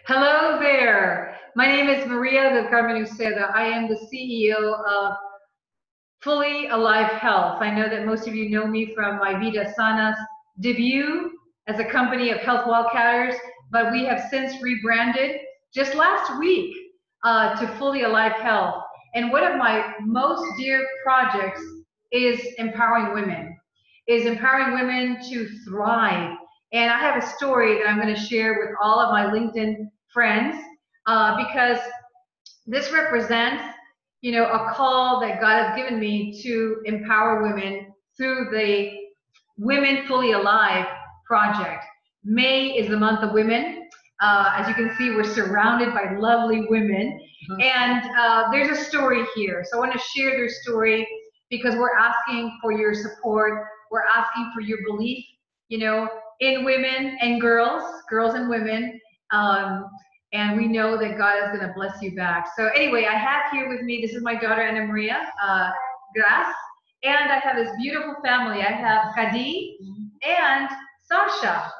Hello there. My name is Maria del Carmen Uceda. I am the CEO of Fully Alive Health. I know that most of you know me from my Vida Sana's debut as a company of health wildcatters, but we have since rebranded just last week to Fully Alive Health. And one of my most dear projects is empowering women to thrive. And I have a story that I'm going to share with all of my LinkedIn friends because this represents, a call that God has given me to empower women through the Women Fully Alive project. May is the month of women. As you can see, we're surrounded by lovely women. And there's a story here. So I want to share their story because we're asking for your support. We're asking for your belief, in women and girls and women. And we know that God is going to bless you back. So anyway, I have here with me, this is my daughter, Ana Maria Gras, and I have this beautiful family. I have Kadi and Sasha.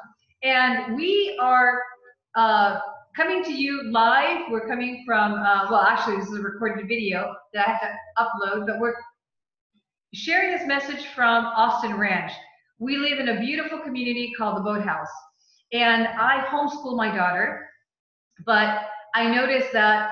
And we are coming to you live. We're coming from, well, actually, this is a recorded video that I have to upload, but we're sharing this message from Austin Ranch. We live in a beautiful community called the Boathouse. And I homeschool my daughter, but I noticed that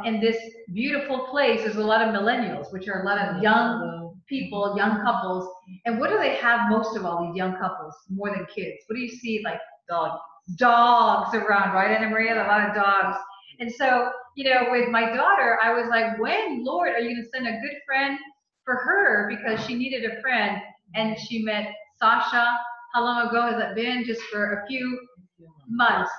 in this beautiful place, there's a lot of millennials, which are a lot of young people, young couples. And what do they have most of all, these young couples, more than kids? What do you see? Like dogs around, right, Ana Maria? A lot of dogs. And so, with my daughter, I was like, when, Lord, are you going to send a good friend for her? Because she needed a friend. And she met Sasha. How long ago has that been? Just for a few months.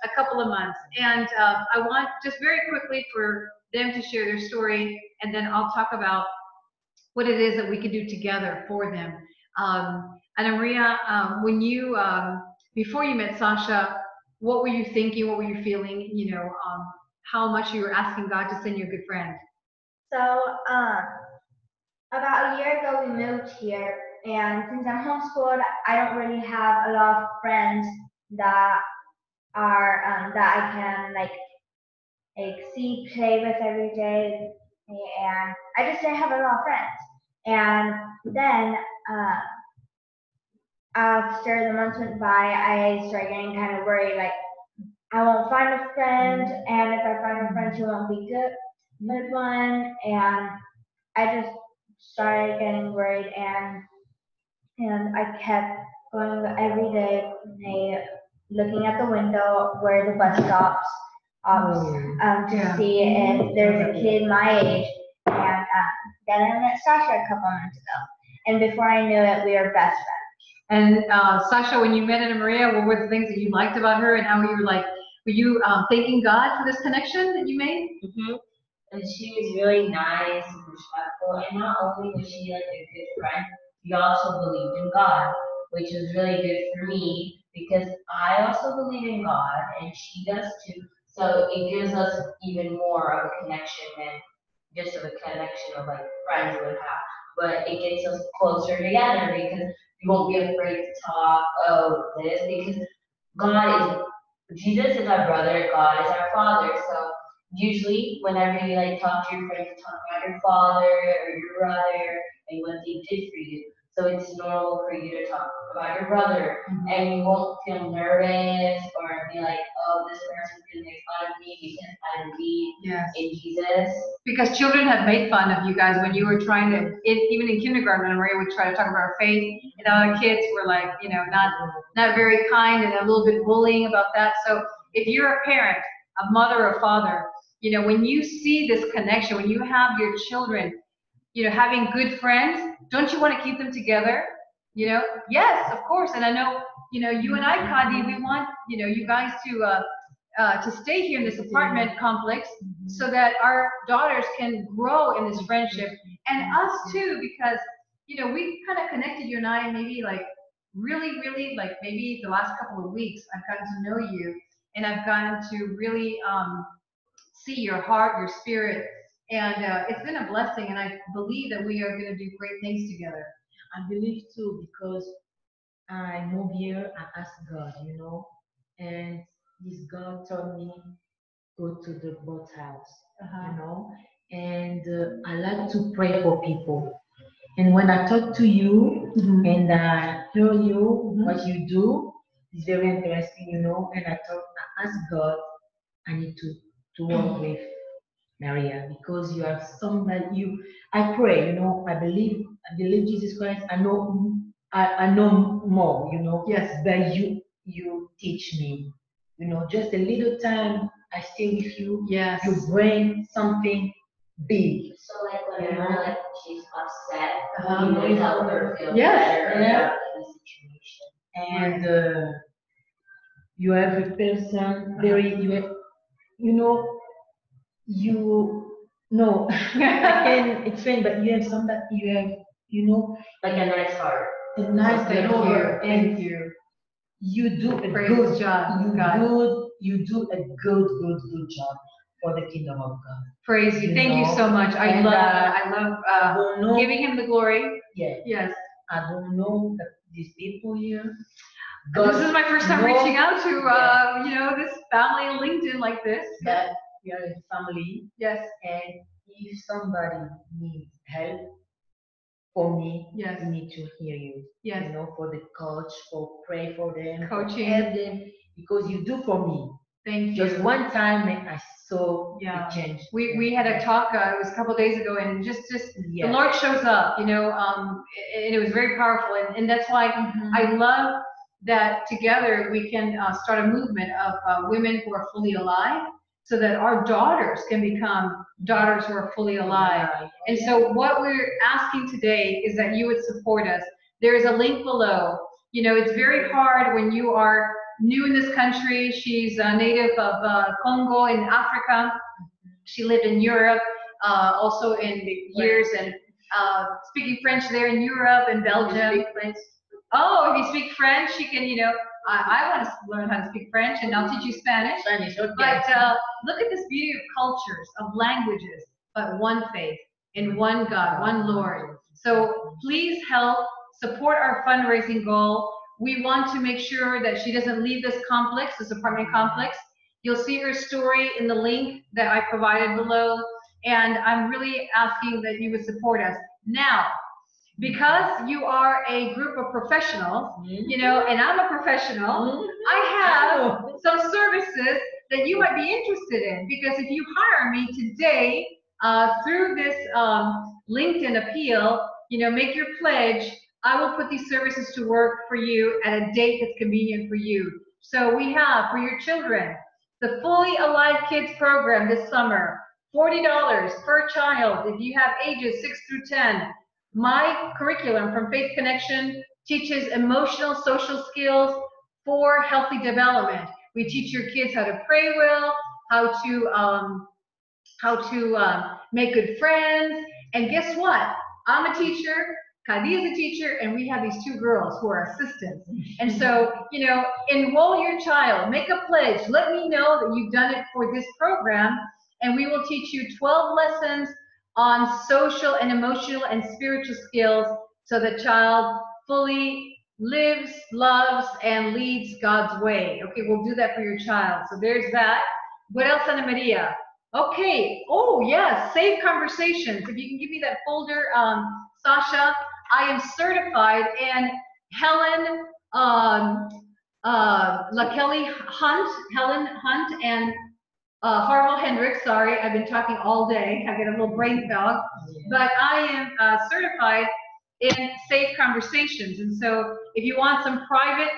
A couple of months. And I want just very quickly for them to share their story, and then I'll talk about what it is that we can do together for them. Ana Maria, when you, before you met Sasha, what were you thinking? What were you feeling? How much you were asking God to send you a good friend? So, about a year ago, we moved here, and since I'm homeschooled, I don't really have a lot of friends that are that I can see, play with every day, and I just didn't have a lot of friends. And then after the months went by, I started getting kind of worried, like I won't find a friend, and if I find a friend, she won't be good one, and I just started getting worried, and I kept going every day, looking at the window where the bus stops, to see if there's a kid my age. And then I met Sasha a couple months ago, and before I knew it, we were best friends. And Sasha, when you met Ana Maria, what were the things that you liked about her, and how you were like, were you thanking God for this connection that you made? And she was really nice and respectful, and not only was she like a good friend, she also believed in God, which was really good for me because I also believe in God and she does too. So it gives us even more of a connection than just of a connection of like friends would have. But it gets us closer together because we won't be afraid to talk of this because God is Jesus is our brother, God is our father. So usually whenever you like talk to your friends, you talk about your father or your brother and what they did for you. So it's normal for you to talk about your brother and you won't feel nervous or be like, oh, this person's gonna make fun of me because I believe in Jesus. Because children have made fun of you guys when you were trying to, even in kindergarten, Ana Maria would try to talk about our faith, and other kids were like, not very kind and a little bit bullying about that. So if you're a parent, a mother or father, when you see this connection, when you have your children, having good friends, don't you want to keep them together? Yes, of course. And I know, you and I, Kadi, we want, you guys to stay here in this apartment complex so that our daughters can grow in this friendship, and us too, because, we kind of connected, you and I, maybe like really, like maybe the last couple of weeks, I've gotten to know you, and I've gotten to really see your heart, your spirit, and it's been a blessing, and I believe that we are going to do great things together. I believe too because I move here, I ask God, and this God told me go to the boat house, Uh-huh. and I like to pray for people. And when I talk to you and I hear you, what you do is very interesting, and I ask God, I need to work with Maria because you are somebody I pray, I believe Jesus Christ. I know more, Yes. but you teach me, just a little time I stay with you, Yes. you bring something big, So like you whenever know. like she's upset, Uh-huh. you would help her feel Yes. better Yeah. about the situation. And you have a person very you know you no I can explain, but you have somebody you have Like a nice heart. a nice Thank you. heart, and Thank you. you do a Praise God. you do a good job for the kingdom of God. Praise you. You Thank you know, so much. I and, love I don't know. giving him the glory. Yeah, Yes. I don't know that these people here. This is my first time know- reaching out to this family on LinkedIn like this. But we are a family, Yes. and if somebody needs help, for me, Yes. we need to hear you. Yes. For the coach, for pray for them, for Coaching. help them, because you do for me. Thank you. Just one time, and I saw Yeah. the change. We had a talk. It was a couple of days ago, and just Yeah. the Lord shows up, and it was very powerful, and that's why I love that together we can start a movement of women who are fully alive, so that our daughters can become daughters who are fully alive. And so what we're asking today is that you would support us. There is a link below. It's very hard when you are new in this country. She's a native of Congo in Africa. She lived in Europe, also in the years, and speaking French there in Europe and Belgium. Oh, if you speak French, you can, I want to learn how to speak French, and I'll teach you Spanish. Spanish, okay. But look at this beauty of cultures, of languages, but one faith in one God, one Lord. So please help support our fundraising goal. We want to make sure that she doesn't leave this complex, this apartment complex. You'll see her story in the link that I provided below. And I'm really asking that you would support us. Now, because you are a group of professionals, and I'm a professional, I have some services that you might be interested in. Because if you hire me today through this LinkedIn appeal, make your pledge, I will put these services to work for you at a date that's convenient for you. So we have for your children, the Fully Alive Kids program this summer, $40 per child if you have ages 6 through 10. My curriculum from Faith Connection teaches emotional, social skills for healthy development. We teach your kids how to pray well, how to make good friends. And guess what? I'm a teacher, Kadi is a teacher, and we have these two girls who are assistants. And so, enroll your child, make a pledge, let me know that you've done it for this program, and we will teach you 12 lessons on social and emotional and spiritual skills so the child fully lives, loves, and leads God's way. Okay, we'll do that for your child. So there's that. What else, Ana Maria? Okay. Oh, yes. Save Conversations. If you can give me that folder, Sasha. I am certified, and Helen Helen Hunt, and Harwell Hendricks. Sorry, I've been talking all day. I get a little brain fog. But I am certified in Safe Conversations. And so if you want some private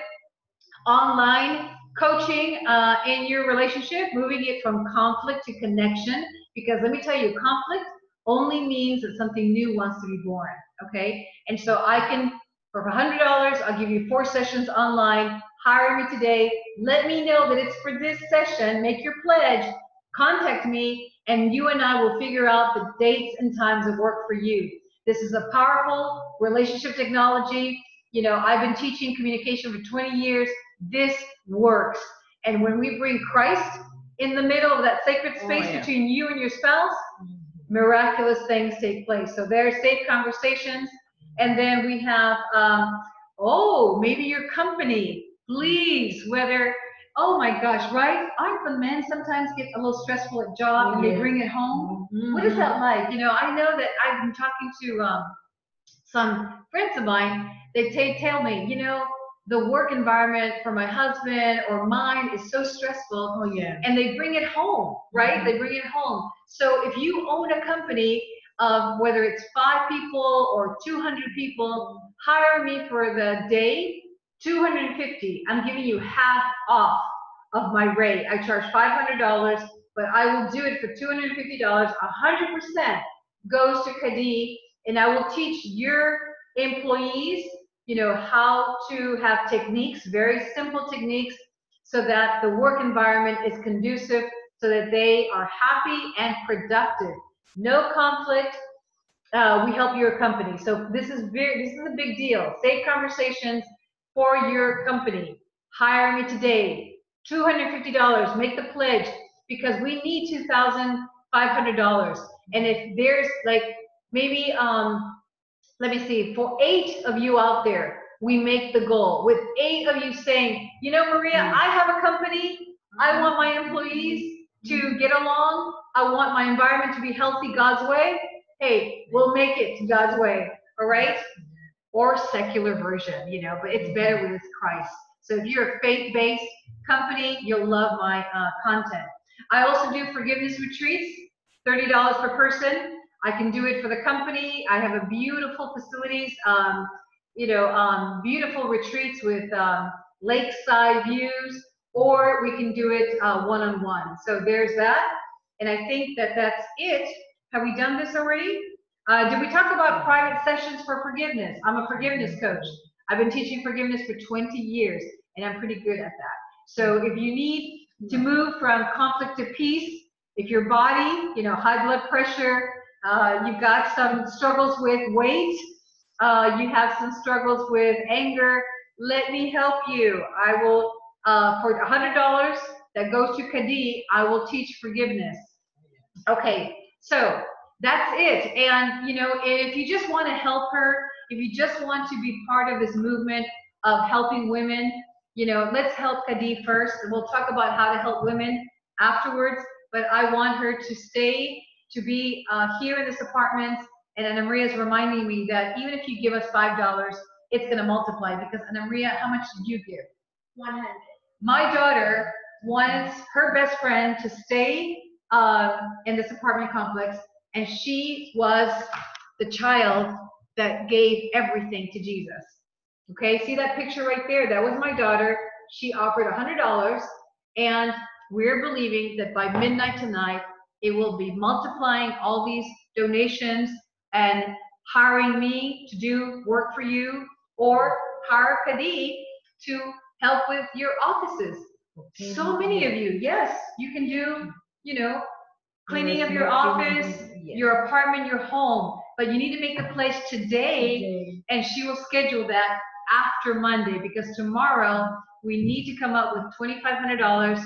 online coaching in your relationship, moving it from conflict to connection, because let me tell you, conflict only means that something new wants to be born, okay? And so I can, for $100, I'll give you 4 sessions online. Hire me today. Let me know that it's for this session. Make your pledge. Contact me, and you and I will figure out the dates and times that work for you. This is a powerful relationship technology. I've been teaching communication for 20 years. This works. And when we bring Christ in the middle of that sacred space between you and your spouse, miraculous things take place. So there's Safe Conversations. And then we have, maybe your company, please, Oh my gosh, right? Aren't the men sometimes get a little stressful at job and they bring it home? What is that like? I know that I've been talking to some friends of mine. They tell me, the work environment for my husband or mine is so stressful. Oh yeah. And they bring it home, right? They bring it home. So if you own a company of whether it's 5 people or 200 people, hire me for the day, 250. I'm giving you half off of my rate. I charge $500, but I will do it for $250. 100% goes to Kadi, and I will teach your employees, how to have techniques, very simple techniques, so that the work environment is conducive, so that they are happy and productive. No conflict. We help your company. So this is a big deal. Safe conversations for your company. Hire me today. $250. Make the pledge, because we need $2,500. And if there's like maybe let me see, for 8 of you out there, we make the goal. With 8 of you saying, Maria, I have a company. I want my employees to get along. I want my environment to be healthy God's way. Hey, we'll make it God's way. All right? Or secular version, but it's better with Christ. So if you're a faith-based company, you'll love my content. I also do forgiveness retreats, $30 per person. I can do it for the company. I have a beautiful facilities, beautiful retreats with lakeside views, or we can do it one-on-one. So there's that. And I think that that's it. Have we done this already? Did we talk about private sessions for forgiveness? I'm a forgiveness coach. I've been teaching forgiveness for 20 years, and I'm pretty good at that. So if you need to move from conflict to peace, if your body, high blood pressure, you've got some struggles with weight, you have some struggles with anger, let me help you. I will, for $100 that goes to Kadi, I will teach forgiveness. Okay, so that's it. And, if you just want to help her, if you just want to be part of this movement of helping women, let's help Kadi first. And we'll talk about how to help women afterwards. But I want her to stay, to be here in this apartment. And Ana Maria is reminding me that even if you give us $5, it's going to multiply. Because Ana Maria, how much did you give? 100. My daughter wants her best friend to stay in this apartment complex, and she was the child that gave everything to Jesus. Okay, see that picture right there? That was my daughter. She offered $100, and we're believing that by midnight tonight, it will be multiplying all these donations and hiring me to do work for you, or hire Kadi to help with your offices. Okay. So many of you, yes, you can do, cleaning of your office, your apartment, your home, but you need to make the place today, and she will schedule that after Monday, because tomorrow we need to come up with $2,500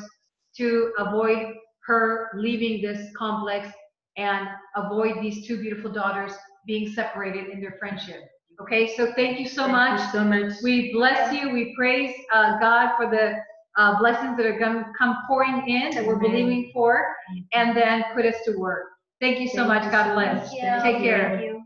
to avoid her leaving this complex and avoid these 2 beautiful daughters being separated in their friendship. Okay, so thank you so much. Thank you so much. We bless you. We praise God for the blessings that are going to come pouring in, that we're believing for, and then put us to work. Thank you so much. God bless. Thank you. Take care. Thank you.